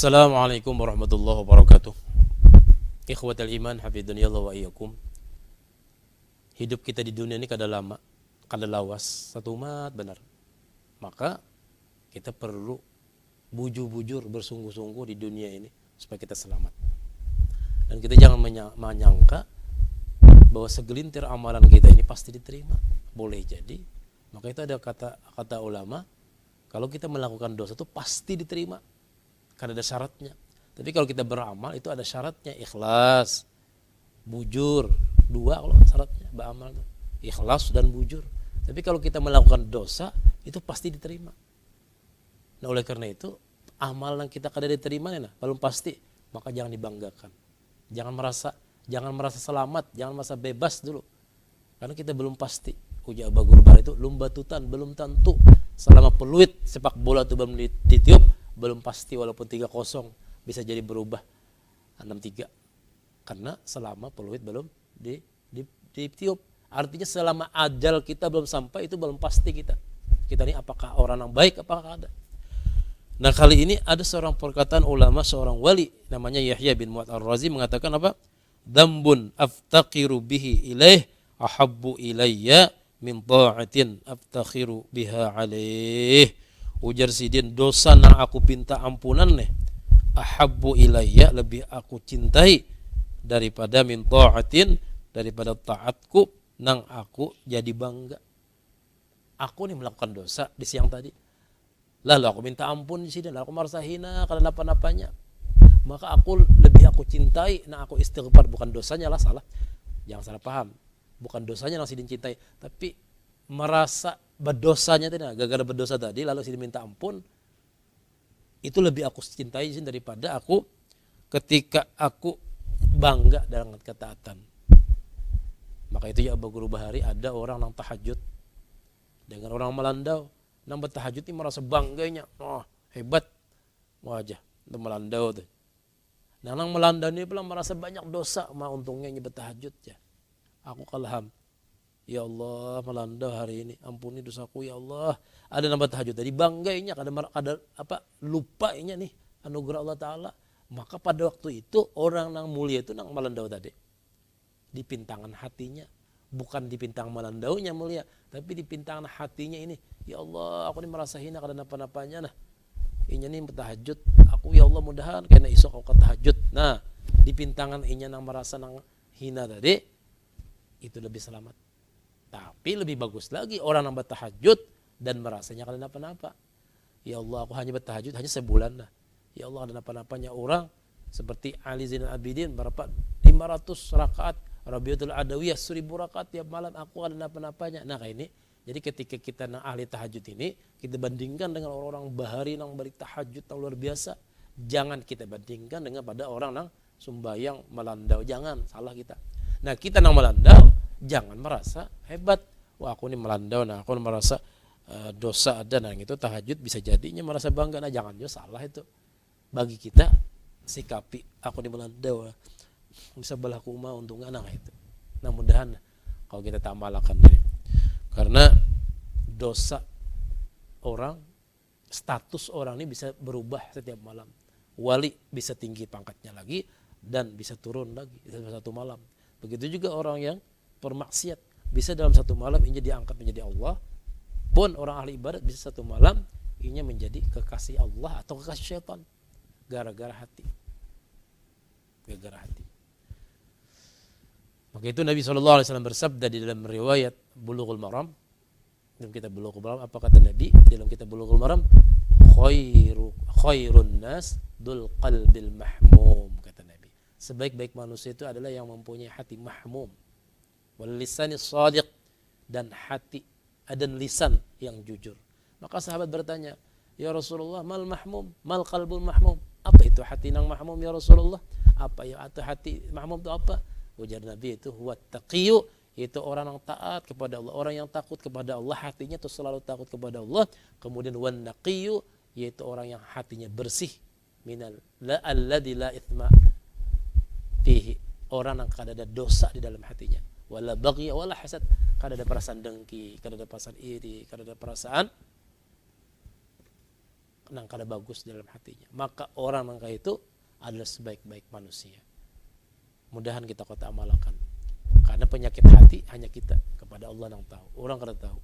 Assalamualaikum warahmatullahi wabarakatuh. Ikhwatal iman, hafidhunillah wa iyyakum. Hidup kita di dunia ini kada lama, kada lawas, satu umat benar. Maka kita perlu bujur-bujur bersungguh-sungguh di dunia ini supaya kita selamat. Dan kita jangan menyangka bahwa segelintir amalan kita ini pasti diterima. Boleh jadi. Maka itu ada kata ulama, kalau kita melakukan dosa itu pasti diterima. Karena ada syaratnya. Tapi kalau kita beramal itu ada syaratnya, ikhlas, bujur. Dua kalau syaratnya beramal, ikhlas dan bujur. Tapi kalau kita melakukan dosa itu pasti diterima. Nah oleh karena itu amalan kita kada diterima belum pasti, maka jangan dibanggakan. Jangan merasa selamat, jangan merasa bebas dulu. Karena kita belum pasti. Ujar Abu Gurbar itu lumba tutan belum tentu. Selama peluit sepak bola itu belum ditiup, belum pasti walaupun 3-0 bisa jadi berubah 6-3. Karena selama peluit belum ditiup. Artinya selama ajal kita belum sampai itu belum pasti kita. Kita ini apakah orang yang baik, apakah ada. Nah kali ini ada seorang perkataan ulama, seorang wali namanya Yahya bin Mu'ad Ar-Razi mengatakan apa? Dzambun aftaqiru bihi ilaih ahabbu ilayya min ta'atin aftakhiru biha alaih. Ujar sidin, dosa nang aku pinta ampunan ahabbu ilayya, lebih aku cintai daripada min ta'atin, daripada taatku nang aku jadi bangga. Aku melakukan dosa di siang tadi, lalu aku minta ampun di sini, lalu aku merasa hina karena apa-apanya, maka lebih aku cintai nang aku istighfar. Bukan dosanya lah salah, jangan salah paham, bukan dosanya nang sidin cintai, tapi merasa berdosanya tadi, gara-gara berdosa tadi lalu sidin minta ampun, itu lebih aku cintai daripada aku ketika aku bangga dengan ketaatan. Maka itu ya Abu Guru Bahari, ada orang yang tahajud dengan orang melandau, nang bertahajud ini merasa bangganya, hebat wajah untuk melandau tuh. Nang melandau ini pula merasa banyak dosa, untungnya ini bertahajud ya. Aku kalaham, ya Allah melandau hari ini, ampuni dosaku ya Allah. Ada nambah tahajud tadi banggainya, ada lupa nih anugerah Allah Taala. Maka pada waktu itu orang nang mulia itu nang melandau tadi, di pintangan hatinya, bukan di pintang melandaunya mulia, tapi di pintangan hatinya ini, ya Allah aku ini merasa hina karena apa-apanya inya nih bertahajud, aku ya Allah mudahan karena isok aku tahajud. Nah di pintangan inya nang merasa nang hina tadi, itu lebih selamat. Tapi lebih bagus lagi orang yang bertahajud dan merasanya karena apa-apa. Ya Allah aku hanya bertahajud hanya sebulan ya Allah ada apa-apanya. Orang seperti Ali Zainal Abidin berapa 500 rakaat, Rabiatul Adawiyah 1000 rakaat tiap malam, aku ada apa-apanya. Nah kayak ini. Jadi ketika kita nang ahli tahajud ini, kita bandingkan dengan orang-orang bahari nang balik tahajud yang luar biasa. Jangan kita bandingkan dengan pada orang nang sumbayang melandau, jangan, salah kita. Nah kita nang melandau jangan merasa hebat. Wah aku ini melandau, aku merasa dosa ada, itu tahajud bisa jadinya merasa bangga. Nah jangan juga, salah itu. Bagi kita sikapi aku ini melandau bisa berlaku untungnya itu. Nah mudahan kalau kita tamalakan ini, karena dosa orang, status orang ini bisa berubah setiap malam. Wali bisa tinggi pangkatnya lagi dan bisa turun lagi dalam satu malam. Begitu juga orang yang bermaksiat, bisa dalam satu malam ini diangkat menjadi Allah. Pun orang ahli ibadat bisa satu malam ini menjadi kekasih Allah atau kekasih syaitan, gara-gara hati. Maka itu Nabi SAW bersabda di dalam riwayat Bulughul Maram, dalam kitab Bulughul Maram, apa kata Nabi dalam kitab Bulughul Maram? Khairun nas dul qalbil mahmum, kata Nabi. Sebaik-baik manusia itu adalah yang mempunyai hati mahmum, wal lisanis shadiq, dan hati dan lisan yang jujur. Maka sahabat bertanya, ya Rasulullah, mal mahmum, mal qalbul mahmum? Apa itu hati nang mahmum ya Rasulullah? Apa ya atau hati mahmum itu apa? Ujar Nabi itu huwa taqiyyu, itu orang yang taat kepada Allah, orang yang takut kepada Allah, hatinya itu selalu takut kepada Allah. Kemudian wan naqiyyu, yaitu orang yang hatinya bersih, minal la alladzi la itsma fihi, orang yang kada ada dosa di dalam hatinya, wala baghi wala hasad, kada ada perasaan dengki, kada ada perasaan iri, kada ada perasaan nang kada bagus dalam hatinya, maka orang nang kayak itu adalah sebaik-baik manusia. Mudahan kita kota amalkan. Karena penyakit hati hanya kita, kepada Allah yang tahu. Orang kada tahu.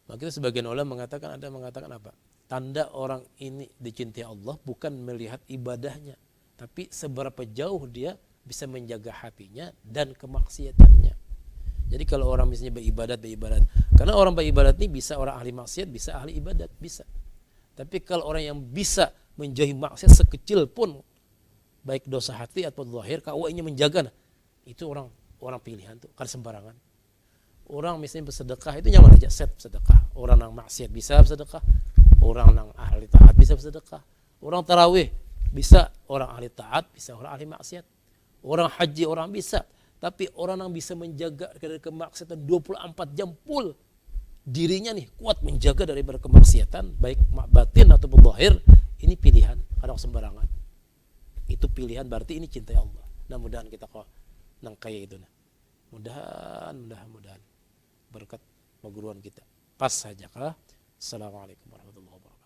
Maka sebagian ulama mengatakan, ada mengatakan apa? Tanda orang ini dicintai Allah bukan melihat ibadahnya, tapi seberapa jauh dia bisa menjaga hatinya dan kemaksiatannya. Jadi kalau orang misalnya beribadat. Karena orang beribadat ini bisa orang ahli maksiat, bisa ahli ibadat, bisa. Tapi kalau orang yang bisa menjauhi maksiat sekecil pun, baik dosa hati atau zahir, kawainya menjaga, nah, itu orang pilihan tuh, kan sembarangan. Orang misalnya bersedekah itu nyaman aja, set sedekah. Orang yang maksiat bisa bersedekah, orang yang ahli taat bisa bersedekah. Orang tarawih bisa orang ahli taat, bisa orang ahli maksiat. Orang haji orang bisa, tapi orang yang bisa menjaga dari kemaksiatan 24 jam full, dirinya nih kuat menjaga dari kemaksiatan, baik batin ataupun zahir, ini pilihan, kadang sembarangan. Itu pilihan, berarti ini cintai Allah. Nah, mudahan kita kok nang kaya itu, nah. Mudahan berkat perguruan kita pas saja kah. Assalamualaikum warahmatullahi wabarakatuh.